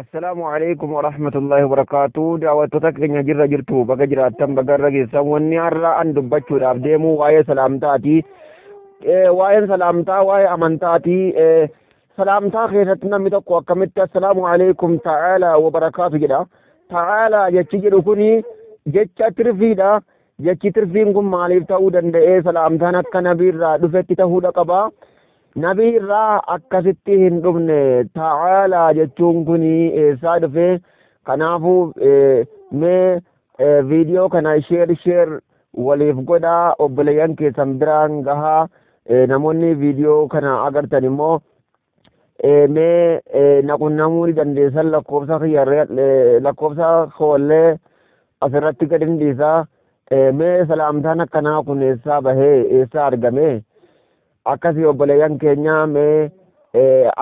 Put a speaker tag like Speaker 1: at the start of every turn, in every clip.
Speaker 1: السلام عليكم ورحمة الله وبركاته. دعوتك إن جرى جرتو بقى جراتم بقى رجل سووني أرى أن دبتشو دابديمو واي سلامتاتي واي سلامتا واي أمانتاتي سلامتا خيرتنا متقوى كمت السلام عليكم تعالى وبركاته جدا تعالى جتشجر كوني جتش ترفيدا جتش ترفين ماليف تاودن سلامتا نكا نبير دفت تهودا قبا نبي را akkasitti hin dhufne ta'ala jechuun kuni eessaa dhufe kanaafu mee viidiyoo kana sheer waliif godha obboleeyyan keessan biraan gahaa namoonni viidiyoo kana agartan immoo mee naqunnamuu ni dandeessan lakkoofsa koollee asirratti gad hindiisa mee salaamtaan akkanaa kun eessaa bahee eessaa argame akkasi obboleeyyan keenya mee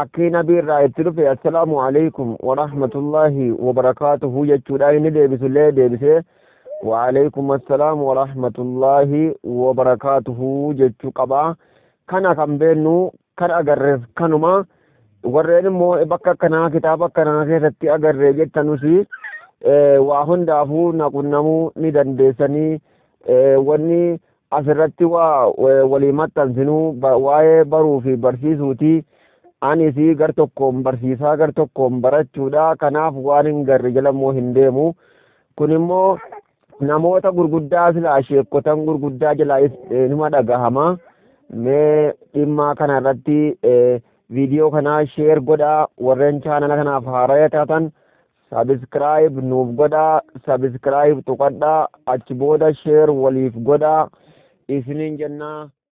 Speaker 1: akkii nabiirraa itti dhufe assalaamu alaykum warahmatullaahi wabarakaatuhu jechuudha inni deebisullee deebisee waalaikum assalaam warahmatullaahi wabarakaatuhu jechuu qaba. kana kan beennu kan agarreef kanuma warreen immoo bakka akkanaa kitaaba akkanaa keessatti agarree jettanusi waa hundaafuu naqunnamuu ni dandeessanii wanni asirratti waa walii maxxansinuu waa'ee baruu fi barsiisuuti. Anis gar tokkoon barsiisaa gar tokkoon barachuudha. Kanaaf waan hin garre jalammoo hin deemu. Kun immoo namoota gurguddaa silaa sheekotan gurguddaa jalaa nima dhagahama. Mee dhimma kana irratti viidiyoo kana sheer godhaa. Warreen chaanala kanaaf haaraa taatan sabiskiraayib nuuf godhaa. Sabiskiraayib tuqadhaa. Achi booda sheer waliif godhaa. isinin jannaa